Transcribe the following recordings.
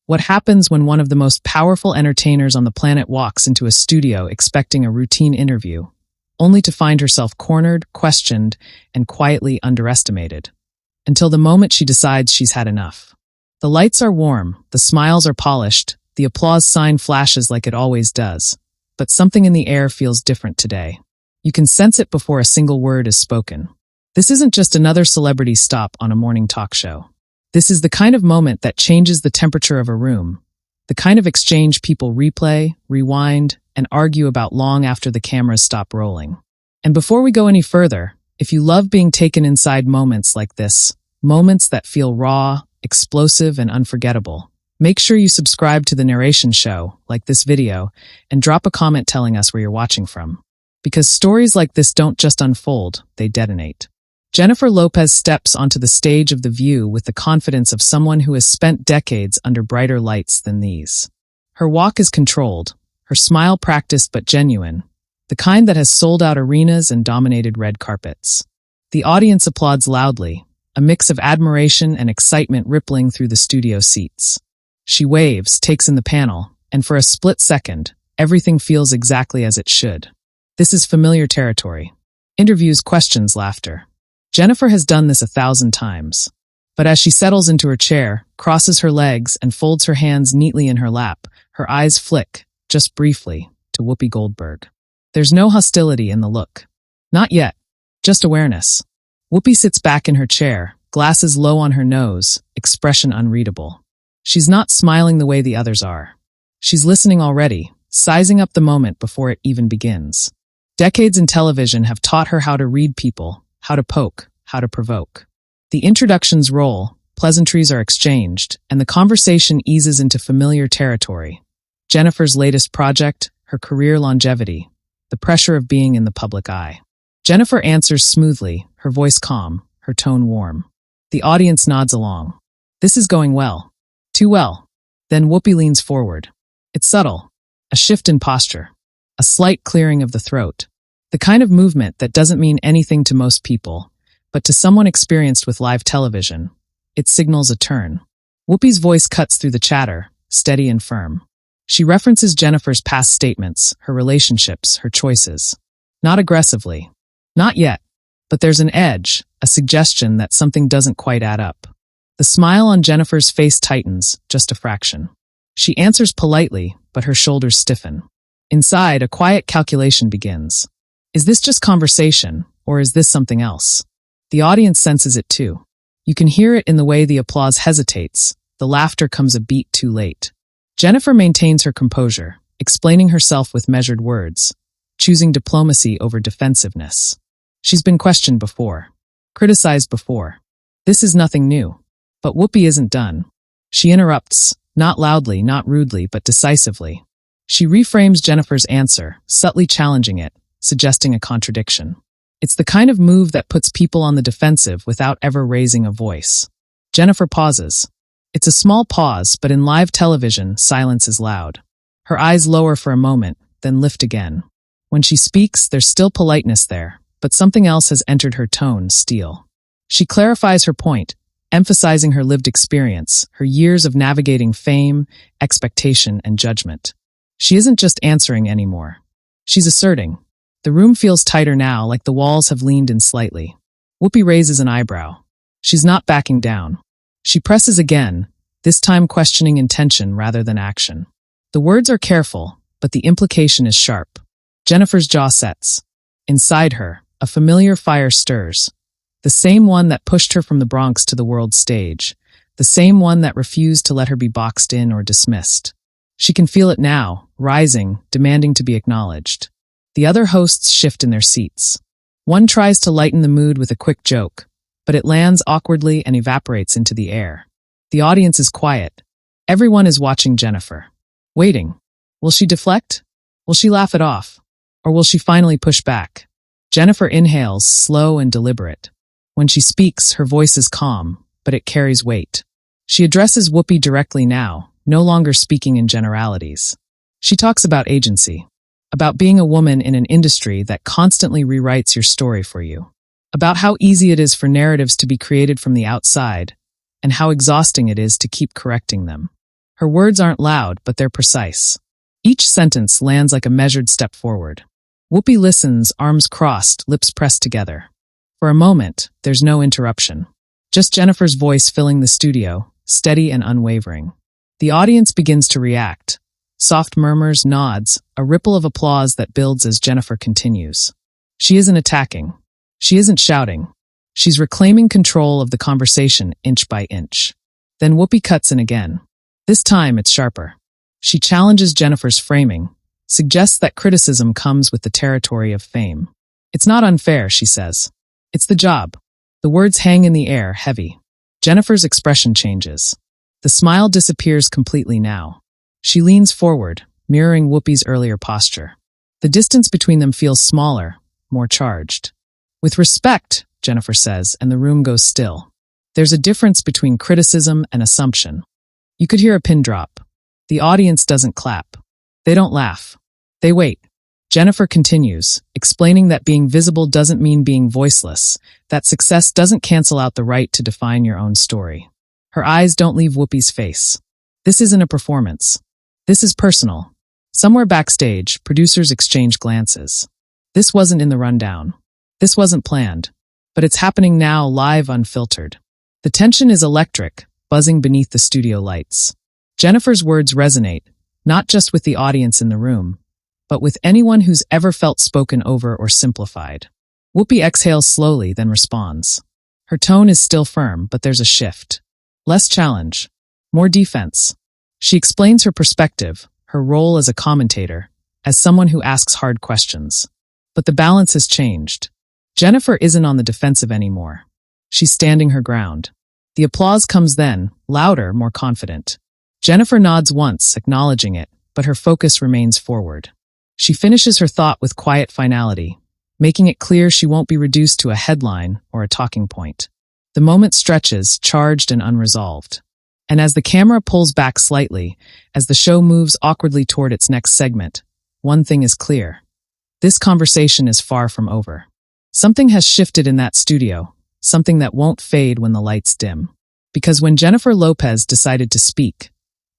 What happens when one of the most powerful entertainers on the planet walks into a studio expecting a routine interview, only to find herself cornered, questioned, and quietly underestimated? Until the moment she decides she's had enough. The lights are warm, the smiles are polished, the applause sign flashes like it always does. But something in the air feels different today. You can sense it before a single word is spoken. This isn't just another celebrity stop on a morning talk show. This is the kind of moment that changes the temperature of a room, the kind of exchange people replay, rewind, and argue about long after the cameras stop rolling. And before we go any further, if you love being taken inside moments like this, moments that feel raw, explosive, and unforgettable, make sure you subscribe to the narration show, like this video, and drop a comment telling us where you're watching from. Because stories like this don't just unfold, they detonate. Jennifer Lopez steps onto the stage of The View with the confidence of someone who has spent decades under brighter lights than these. Her walk is controlled, her smile practiced but genuine, the kind that has sold out arenas and dominated red carpets. The audience applauds loudly, a mix of admiration and excitement rippling through the studio seats. She waves, takes in the panel, and for a split second, everything feels exactly as it should. This is familiar territory. Interviews, questions, laughter. Jennifer has done this 1,000 times. But as she settles into her chair, crosses her legs, and folds her hands neatly in her lap, her eyes flick, just briefly, to Whoopi Goldberg. There's no hostility in the look. Not yet. Just awareness. Whoopi sits back in her chair, glasses low on her nose, expression unreadable. She's not smiling the way the others are. She's listening already, sizing up the moment before it even begins. Decades in television have taught her how to read people, how to poke, how to provoke. The introductions roll, pleasantries are exchanged, and the conversation eases into familiar territory. Jennifer's latest project, her career longevity, the pressure of being in the public eye. Jennifer answers smoothly, her voice calm, her tone warm. The audience nods along. This is going well. Too well. Then Whoopi leans forward. It's subtle. A shift in posture. A slight clearing of the throat. The kind of movement that doesn't mean anything to most people, but to someone experienced with live television, it signals a turn. Whoopi's voice cuts through the chatter, steady and firm. She references Jennifer's past statements, her relationships, her choices. Not aggressively. Not yet. But there's an edge, a suggestion that something doesn't quite add up. The smile on Jennifer's face tightens, just a fraction. She answers politely, but her shoulders stiffen. Inside, a quiet calculation begins. Is this just conversation, or is this something else? The audience senses it too. You can hear it in the way the applause hesitates, the laughter comes a beat too late. Jennifer maintains her composure, explaining herself with measured words, choosing diplomacy over defensiveness. She's been questioned before, criticized before. This is nothing new. But Whoopi isn't done. She interrupts, not loudly, not rudely, but decisively. She reframes Jennifer's answer, subtly challenging it, suggesting a contradiction. It's the kind of move that puts people on the defensive without ever raising a voice. Jennifer pauses. It's a small pause, but in live television, silence is loud. Her eyes lower for a moment, then lift again. When she speaks, there's still politeness there, but something else has entered her tone, steel. She clarifies her point, emphasizing her lived experience, her years of navigating fame, expectation, and judgment. She isn't just answering anymore. She's asserting. The room feels tighter now, like the walls have leaned in slightly. Whoopi raises an eyebrow. She's not backing down. She presses again, this time questioning intention rather than action. The words are careful, but the implication is sharp. Jennifer's jaw sets. Inside her, a familiar fire stirs. The same one that pushed her from the Bronx to the world stage. The same one that refused to let her be boxed in or dismissed. She can feel it now, rising, demanding to be acknowledged. The other hosts shift in their seats. One tries to lighten the mood with a quick joke, but it lands awkwardly and evaporates into the air. The audience is quiet. Everyone is watching Jennifer. Waiting. Will she deflect? Will she laugh it off? Or will she finally push back? Jennifer inhales, slow and deliberate. When she speaks, her voice is calm, but it carries weight. She addresses Whoopi directly now, no longer speaking in generalities. She talks about agency. About being a woman in an industry that constantly rewrites your story for you. About how easy it is for narratives to be created from the outside, and how exhausting it is to keep correcting them. Her words aren't loud, but they're precise. Each sentence lands like a measured step forward. Whoopi listens, arms crossed, lips pressed together. For a moment, there's no interruption. Just Jennifer's voice filling the studio, steady and unwavering. The audience begins to react. Soft murmurs, nods, a ripple of applause that builds as Jennifer continues. She isn't attacking. She isn't shouting. She's reclaiming control of the conversation inch by inch. Then Whoopi cuts in again. This time it's sharper. She challenges Jennifer's framing, suggests that criticism comes with the territory of fame. It's not unfair, she says. It's the job. The words hang in the air, heavy. Jennifer's expression changes. The smile disappears completely now. She leans forward, mirroring Whoopi's earlier posture. The distance between them feels smaller, more charged. With respect, Jennifer says, and the room goes still. There's a difference between criticism and assumption. You could hear a pin drop. The audience doesn't clap. They don't laugh. They wait. Jennifer continues, explaining that being visible doesn't mean being voiceless, that success doesn't cancel out the right to define your own story. Her eyes don't leave Whoopi's face. This isn't a performance. This is personal. Somewhere backstage, producers exchange glances. This wasn't in the rundown. This wasn't planned. But it's happening now, live, unfiltered. The tension is electric, buzzing beneath the studio lights. Jennifer's words resonate, not just with the audience in the room, but with anyone who's ever felt spoken over or simplified. Whoopi exhales slowly, then responds. Her tone is still firm, but there's a shift. Less challenge. More defense. She explains her perspective, her role as a commentator, as someone who asks hard questions. But the balance has changed. Jennifer isn't on the defensive anymore. She's standing her ground. The applause comes then, louder, more confident. Jennifer nods once, acknowledging it, but her focus remains forward. She finishes her thought with quiet finality, making it clear she won't be reduced to a headline or a talking point. The moment stretches, charged and unresolved. And as the camera pulls back slightly, as the show moves awkwardly toward its next segment, one thing is clear. This conversation is far from over. Something has shifted in that studio, something that won't fade when the lights dim. Because when Jennifer Lopez decided to speak,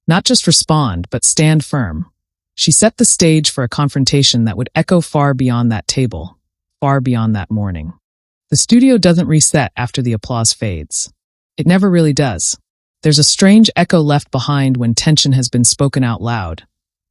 not just respond, but stand firm, she set the stage for a confrontation that would echo far beyond that table, far beyond that morning. The studio doesn't reset after the applause fades. It never really does. There's a strange echo left behind when tension has been spoken out loud,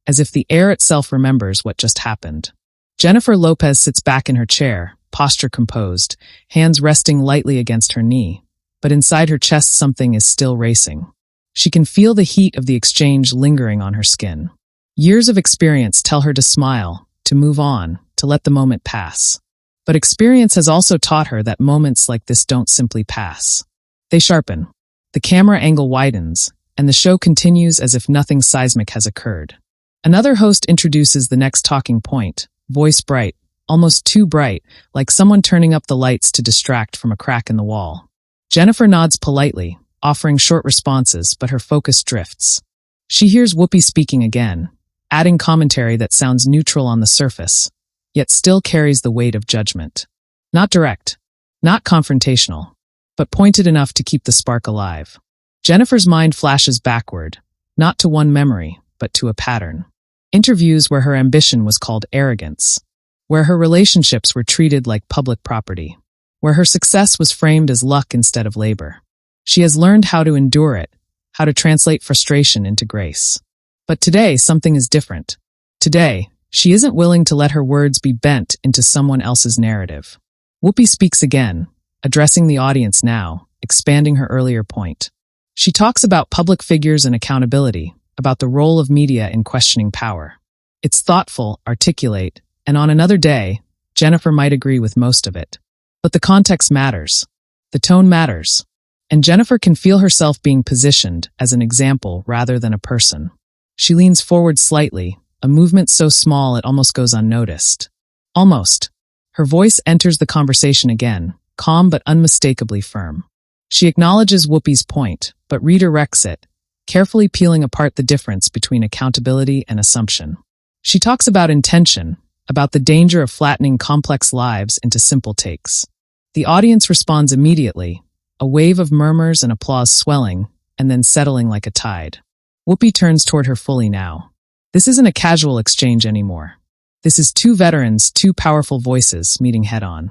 as if the air itself remembers what just happened. Jennifer Lopez sits back in her chair, posture composed, hands resting lightly against her knee, but inside her chest something is still racing. She can feel the heat of the exchange lingering on her skin. Years of experience tell her to smile, to move on, to let the moment pass. But experience has also taught her that moments like this don't simply pass. They sharpen. The camera angle widens, and the show continues as if nothing seismic has occurred. Another host introduces the next talking point, voice bright, almost too bright, like someone turning up the lights to distract from a crack in the wall. Jennifer nods politely, offering short responses, but her focus drifts. She hears Whoopi speaking again, adding commentary that sounds neutral on the surface, yet still carries the weight of judgment. Not direct, not confrontational, but pointed enough to keep the spark alive. Jennifer's mind flashes backward, not to one memory, but to a pattern. Interviews where her ambition was called arrogance, where her relationships were treated like public property, where her success was framed as luck instead of labor. She has learned how to endure it, how to translate frustration into grace. But today, something is different. Today, she isn't willing to let her words be bent into someone else's narrative. Whoopi speaks again, addressing the audience now, expanding her earlier point. She talks about public figures and accountability, about the role of media in questioning power. It's thoughtful, articulate, and on another day, Jennifer might agree with most of it. But the context matters. The tone matters. And Jennifer can feel herself being positioned as an example rather than a person. She leans forward slightly, a movement so small it almost goes unnoticed. Almost. Her voice enters the conversation again, calm but unmistakably firm. She acknowledges Whoopi's point, but redirects it, carefully peeling apart the difference between accountability and assumption. She talks about intention, about the danger of flattening complex lives into simple takes. The audience responds immediately, a wave of murmurs and applause swelling, and then settling like a tide. Whoopi turns toward her fully now. This isn't a casual exchange anymore. This is two veterans, two powerful voices meeting head-on.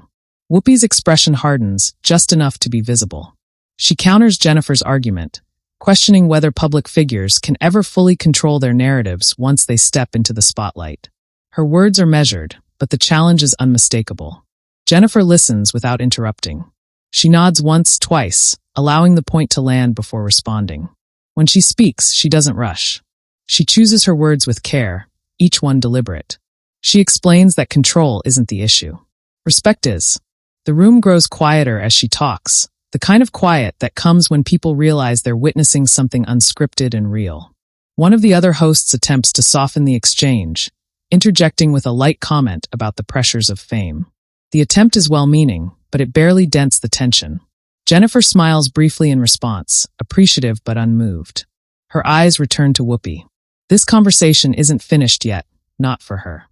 Whoopi's expression hardens just enough to be visible. She counters Jennifer's argument, questioning whether public figures can ever fully control their narratives once they step into the spotlight. Her words are measured, but the challenge is unmistakable. Jennifer listens without interrupting. She nods once, twice, allowing the point to land before responding. When she speaks, she doesn't rush. She chooses her words with care, each one deliberate. She explains that control isn't the issue. Respect is. The room grows quieter as she talks, the kind of quiet that comes when people realize they're witnessing something unscripted and real. One of the other hosts attempts to soften the exchange, interjecting with a light comment about the pressures of fame. The attempt is well-meaning, but it barely dents the tension. Jennifer smiles briefly in response, appreciative but unmoved. Her eyes return to Whoopi. This conversation isn't finished yet, not for her.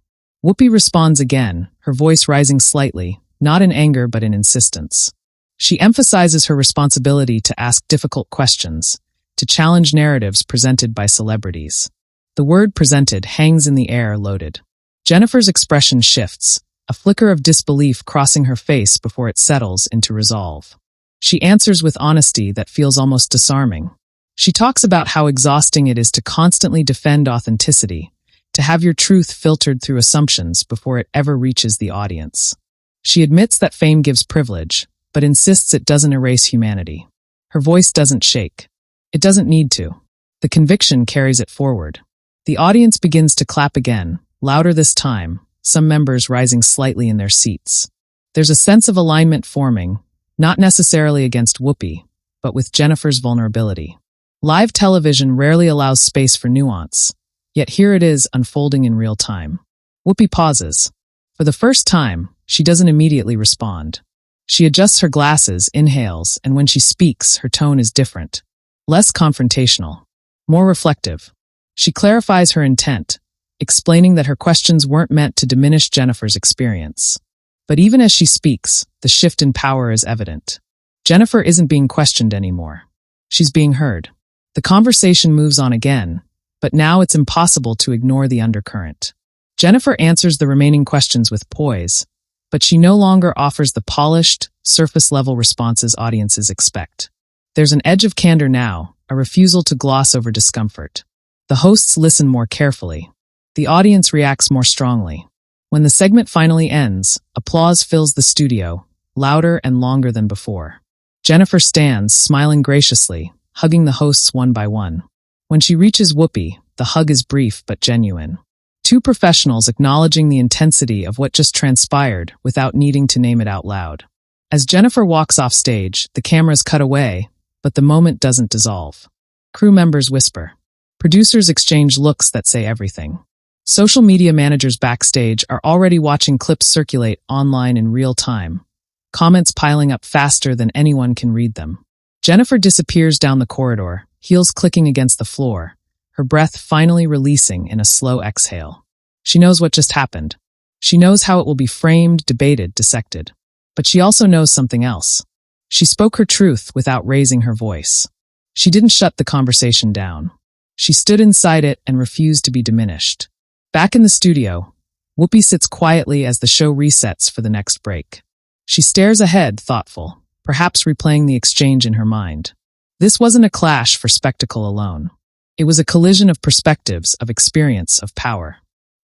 Whoopi responds again, her voice rising slightly, not in anger but in insistence. She emphasizes her responsibility to ask difficult questions, to challenge narratives presented by celebrities. The word presented hangs in the air loaded. Jennifer's expression shifts, a flicker of disbelief crossing her face before it settles into resolve. She answers with honesty that feels almost disarming. She talks about how exhausting it is to constantly defend authenticity, to have your truth filtered through assumptions before it ever reaches the audience. She admits that fame gives privilege, but insists it doesn't erase humanity. Her voice doesn't shake. It doesn't need to. The conviction carries it forward. The audience begins to clap again, louder this time, some members rising slightly in their seats. There's a sense of alignment forming, not necessarily against Whoopi, but with Jennifer's vulnerability. Live television rarely allows space for nuance, yet here it is unfolding in real time. Whoopi pauses. For the first time, she doesn't immediately respond. She adjusts her glasses, inhales, and when she speaks, her tone is different. Less confrontational. More reflective. She clarifies her intent, explaining that her questions weren't meant to diminish Jennifer's experience. But even as she speaks, the shift in power is evident. Jennifer isn't being questioned anymore. She's being heard. The conversation moves on again, but now it's impossible to ignore the undercurrent. Jennifer answers the remaining questions with poise, but she no longer offers the polished, surface-level responses audiences expect. There's an edge of candor now, a refusal to gloss over discomfort. The hosts listen more carefully. The audience reacts more strongly. When the segment finally ends, applause fills the studio, louder and longer than before. Jennifer stands, smiling graciously, hugging the hosts one by one. When she reaches Whoopi, the hug is brief but genuine. Two professionals acknowledging the intensity of what just transpired without needing to name it out loud. As Jennifer walks off stage, the cameras cut away, but the moment doesn't dissolve. Crew members whisper. Producers exchange looks that say everything. Social media managers backstage are already watching clips circulate online in real time, comments piling up faster than anyone can read them. Jennifer disappears down the corridor, heels clicking against the floor, her breath finally releasing in a slow exhale. She knows what just happened. She knows how it will be framed, debated, dissected. But she also knows something else. She spoke her truth without raising her voice. She didn't shut the conversation down. She stood inside it and refused to be diminished. Back in the studio, Whoopi sits quietly as the show resets for the next break. She stares ahead, thoughtful, perhaps replaying the exchange in her mind. This wasn't a clash for spectacle alone. It was a collision of perspectives, of experience, of power.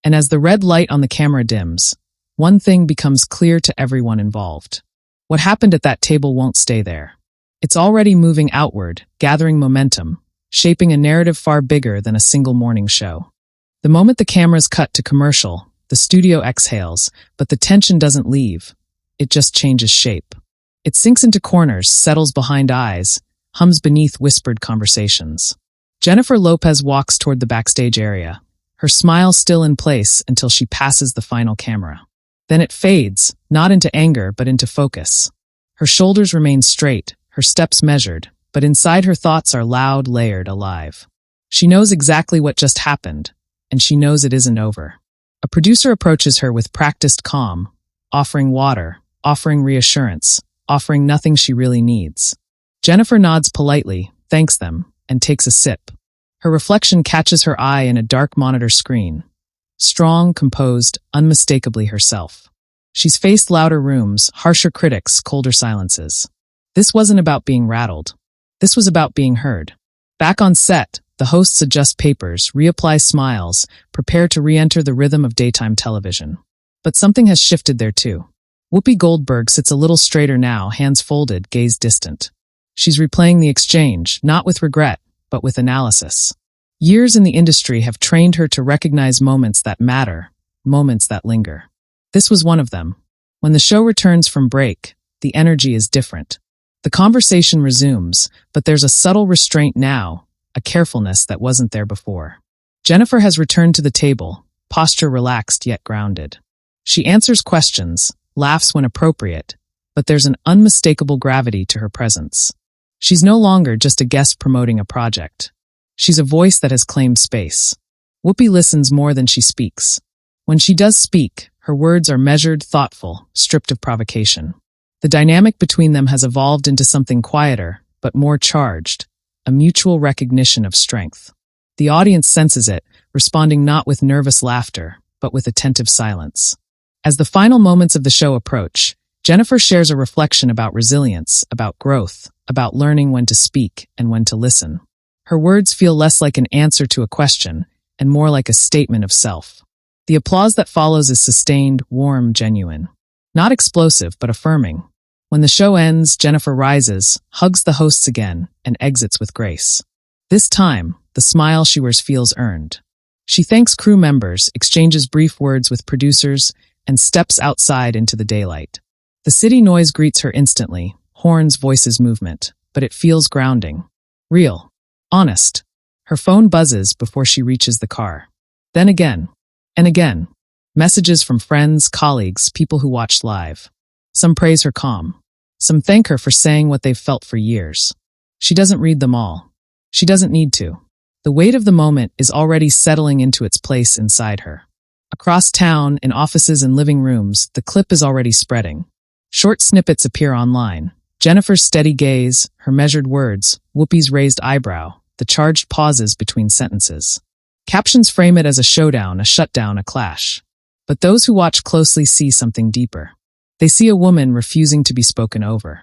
And as the red light on the camera dims, one thing becomes clear to everyone involved. What happened at that table won't stay there. It's already moving outward, gathering momentum, shaping a narrative far bigger than a single morning show. The moment the cameras cut to commercial, the studio exhales, but the tension doesn't leave. It just changes shape. It sinks into corners, settles behind eyes, hums beneath whispered conversations. Jennifer Lopez walks toward the backstage area, her smile still in place until she passes the final camera. Then it fades, not into anger but into focus. Her shoulders remain straight, her steps measured, but inside her thoughts are loud, layered, alive. She knows exactly what just happened, and she knows it isn't over. A producer approaches her with practiced calm, offering water, offering reassurance, offering nothing she really needs. Jennifer nods politely, thanks them, and takes a sip. Her reflection catches her eye in a dark monitor screen. Strong, composed, unmistakably herself. She's faced louder rooms, harsher critics, colder silences. This wasn't about being rattled. This was about being heard. Back on set, the hosts adjust papers, reapply smiles, prepare to re-enter the rhythm of daytime television. But something has shifted there too. Whoopi Goldberg sits a little straighter now, hands folded, gaze distant. She's replaying the exchange, not with regret, but with analysis. Years in the industry have trained her to recognize moments that matter, moments that linger. This was one of them. When the show returns from break, the energy is different. The conversation resumes, but there's a subtle restraint now, a carefulness that wasn't there before. Jennifer has returned to the table, posture relaxed yet grounded. She answers questions, laughs when appropriate, but there's an unmistakable gravity to her presence. She's no longer just a guest promoting a project. She's a voice that has claimed space. Whoopi listens more than she speaks. When she does speak, her words are measured, thoughtful, stripped of provocation. The dynamic between them has evolved into something quieter, but more charged, a mutual recognition of strength. The audience senses it, responding not with nervous laughter, but with attentive silence. As the final moments of the show approach, Jennifer shares a reflection about resilience, about growth, about learning when to speak and when to listen. Her words feel less like an answer to a question and more like a statement of self. The applause that follows is sustained, warm, genuine. Not explosive, but affirming. When the show ends, Jennifer rises, hugs the hosts again, and exits with grace. This time, the smile she wears feels earned. She thanks crew members, exchanges brief words with producers, and steps outside into the daylight. The city noise greets her instantly, horns, voices, movement, but it feels grounding. Real. Honest. Her phone buzzes before she reaches the car. Then again. And again. Messages from friends, colleagues, people who watched live. Some praise her calm. Some thank her for saying what they've felt for years. She doesn't read them all. She doesn't need to. The weight of the moment is already settling into its place inside her. Across town, in offices and living rooms, the clip is already spreading. Short snippets appear online. Jennifer's steady gaze, her measured words, Whoopi's raised eyebrow, the charged pauses between sentences. Captions frame it as a showdown, a shutdown, a clash. But those who watch closely see something deeper. They see a woman refusing to be spoken over.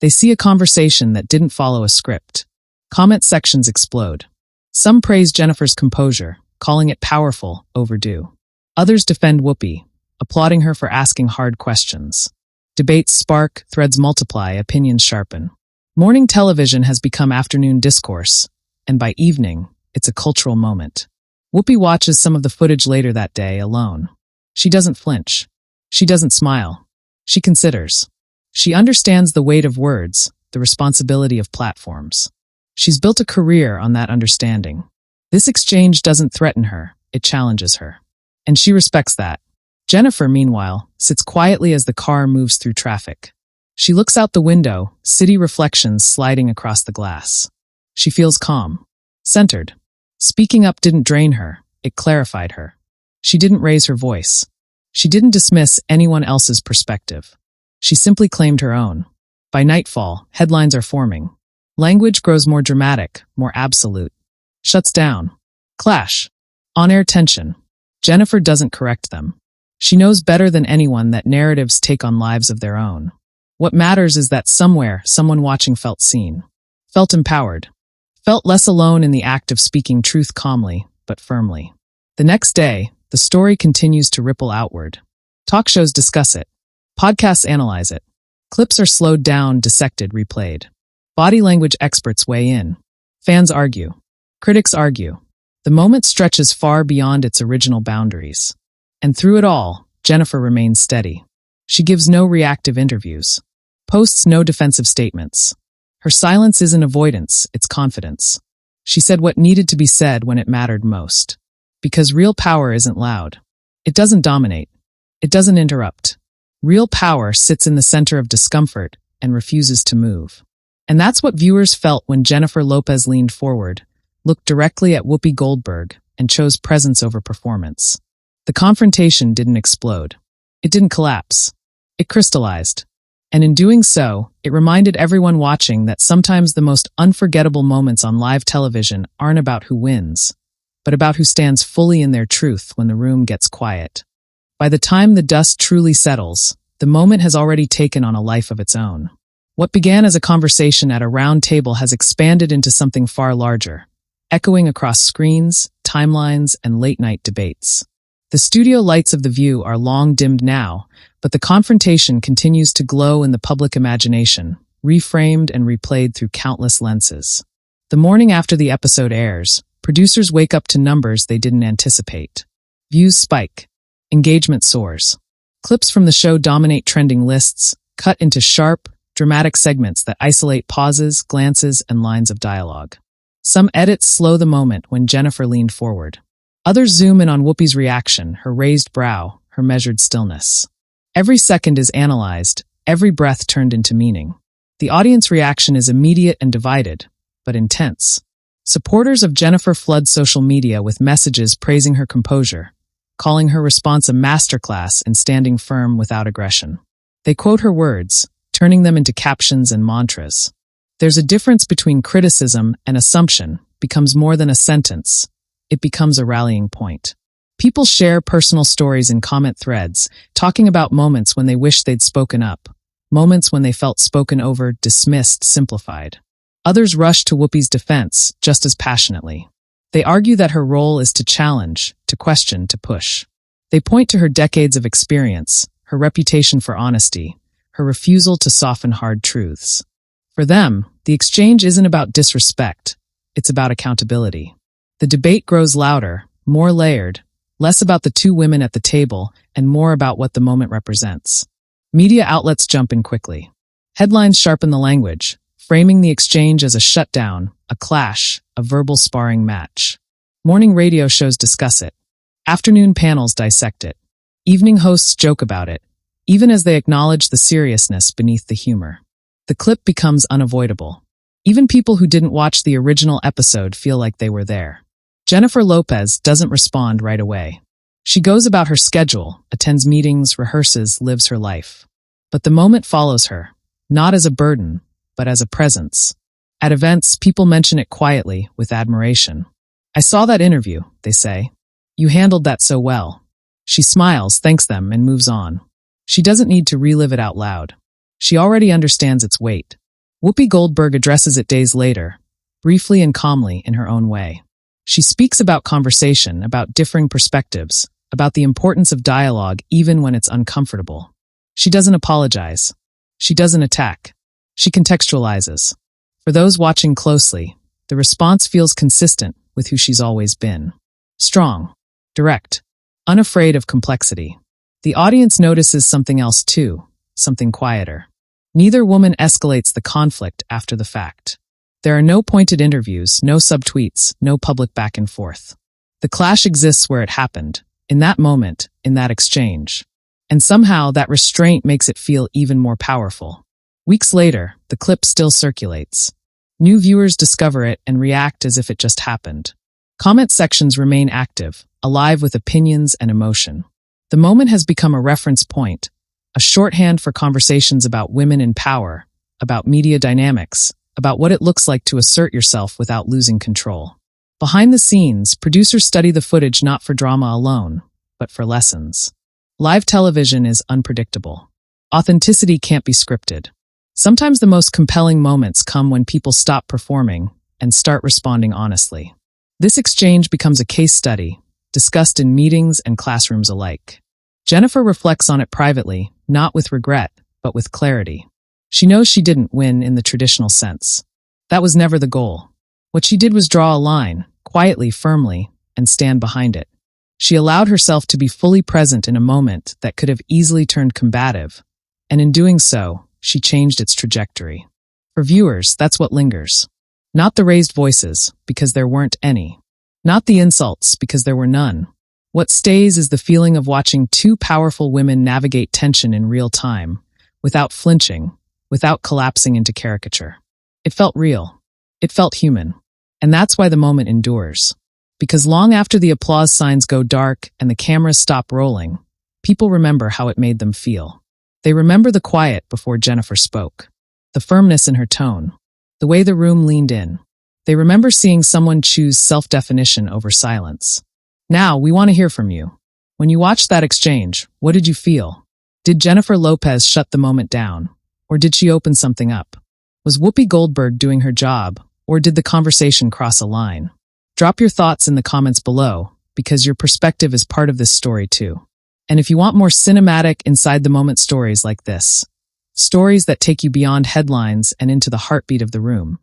They see a conversation that didn't follow a script. Comment sections explode. Some praise Jennifer's composure, calling it powerful, overdue. Others defend Whoopi, applauding her for asking hard questions. Debates spark, threads multiply, opinions sharpen. Morning television has become afternoon discourse, and by evening, it's a cultural moment. Whoopi watches some of the footage later that day alone. She doesn't flinch. She doesn't smile. She considers. She understands the weight of words, the responsibility of platforms. She's built a career on that understanding. This exchange doesn't threaten her, it challenges her. And she respects that. Jennifer, meanwhile, sits quietly as the car moves through traffic. She looks out the window, city reflections sliding across the glass. She feels calm, centered. Speaking up didn't drain her, it clarified her. She didn't raise her voice. She didn't dismiss anyone else's perspective. She simply claimed her own. By nightfall, headlines are forming. Language grows more dramatic, more absolute. Shuts down. Clash. On-air tension. Jennifer doesn't correct them. She knows better than anyone that narratives take on lives of their own. What matters is that somewhere, someone watching felt seen. Felt empowered. Felt less alone in the act of speaking truth calmly, but firmly. The next day, the story continues to ripple outward. Talk shows discuss it. Podcasts analyze it. Clips are slowed down, dissected, replayed. Body language experts weigh in. Fans argue. Critics argue. The moment stretches far beyond its original boundaries. And through it all, Jennifer remains steady. She gives no reactive interviews. Posts no defensive statements. Her silence isn't avoidance, it's confidence. She said what needed to be said when it mattered most. Because real power isn't loud. It doesn't dominate. It doesn't interrupt. Real power sits in the center of discomfort and refuses to move. And that's what viewers felt when Jennifer Lopez leaned forward, looked directly at Whoopi Goldberg, and chose presence over performance. The confrontation didn't explode. It didn't collapse. It crystallized. And in doing so, it reminded everyone watching that sometimes the most unforgettable moments on live television aren't about who wins, but about who stands fully in their truth when the room gets quiet. By the time the dust truly settles, the moment has already taken on a life of its own. What began as a conversation at a round table has expanded into something far larger, echoing across screens, timelines, and late-night debates. The studio lights of The View are long dimmed now, but the confrontation continues to glow in the public imagination, reframed and replayed through countless lenses. The morning after the episode airs, producers wake up to numbers they didn't anticipate. Views spike. Engagement soars. Clips from the show dominate trending lists, cut into sharp, dramatic segments that isolate pauses, glances, and lines of dialogue. Some edits slow the moment when Jennifer leaned forward. Others zoom in on Whoopi's reaction, her raised brow, her measured stillness. Every second is analyzed, every breath turned into meaning. The audience reaction is immediate and divided, but intense. Supporters of Jennifer flood social media with messages praising her composure, calling her response a masterclass in standing firm without aggression. They quote her words, turning them into captions and mantras. There's a difference between criticism and assumption. Becomes more than a sentence. It becomes a rallying point. People share personal stories in comment threads, talking about moments when they wish they'd spoken up, moments when they felt spoken over, dismissed, simplified. Others rush to Whoopi's defense just as passionately. They argue that her role is to challenge, to question, to push. They point to her decades of experience, her reputation for honesty, her refusal to soften hard truths. For them, the exchange isn't about disrespect, it's about accountability. The debate grows louder, more layered, less about the two women at the table and more about what the moment represents. Media outlets jump in quickly. Headlines sharpen the language, framing the exchange as a shutdown, a clash, a verbal sparring match. Morning radio shows discuss it. Afternoon panels dissect it. Evening hosts joke about it, even as they acknowledge the seriousness beneath the humor. The clip becomes unavoidable. Even people who didn't watch the original episode feel like they were there. Jennifer Lopez doesn't respond right away. She goes about her schedule, attends meetings, rehearses, lives her life. But the moment follows her, not as a burden, but as a presence. At events, people mention it quietly, with admiration. "I saw that interview," they say. "You handled that so well." She smiles, thanks them, and moves on. She doesn't need to relive it out loud. She already understands its weight. Whoopi Goldberg addresses it days later, briefly and calmly in her own way. She speaks about conversation, about differing perspectives, about the importance of dialogue even when it's uncomfortable. She doesn't apologize. She doesn't attack. She contextualizes. For those watching closely, the response feels consistent with who she's always been. Strong, direct, unafraid of complexity. The audience notices something else too, something quieter. Neither woman escalates the conflict after the fact. There are no pointed interviews, no subtweets, no public back and forth. The clash exists where it happened, in that moment, in that exchange. And somehow that restraint makes it feel even more powerful. Weeks later, the clip still circulates. New viewers discover it and react as if it just happened. Comment sections remain active, alive with opinions and emotion. The moment has become a reference point, a shorthand for conversations about women in power, about media dynamics, about what it looks like to assert yourself without losing control. Behind the scenes, producers study the footage not for drama alone, but for lessons. Live television is unpredictable. Authenticity can't be scripted. Sometimes the most compelling moments come when people stop performing and start responding honestly. This exchange becomes a case study, discussed in meetings and classrooms alike. Jennifer reflects on it privately, not with regret, but with clarity. She knows she didn't win in the traditional sense. That was never the goal. What she did was draw a line, quietly, firmly, and stand behind it. She allowed herself to be fully present in a moment that could have easily turned combative, and in doing so, she changed its trajectory. For viewers, that's what lingers. Not the raised voices, because there weren't any. Not the insults, because there were none. What stays is the feeling of watching two powerful women navigate tension in real time, without flinching, without collapsing into caricature. It felt real. It felt human. And that's why the moment endures. Because long after the applause signs go dark and the cameras stop rolling, people remember how it made them feel. They remember the quiet before Jennifer spoke, the firmness in her tone, the way the room leaned in. They remember seeing someone choose self-definition over silence. Now, we want to hear from you. When you watched that exchange, what did you feel? Did Jennifer Lopez shut the moment down? Or did she open something up? Was Whoopi Goldberg doing her job? Or did the conversation cross a line? Drop your thoughts in the comments below, because your perspective is part of this story too. And if you want more cinematic, inside-the-moment stories like this, stories that take you beyond headlines and into the heartbeat of the room,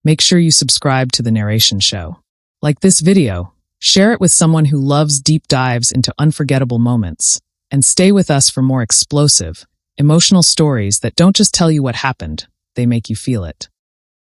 make sure you subscribe to The Narration Show. Like this video, share it with someone who loves deep dives into unforgettable moments, and stay with us for more explosive, emotional stories that don't just tell you what happened, they make you feel it.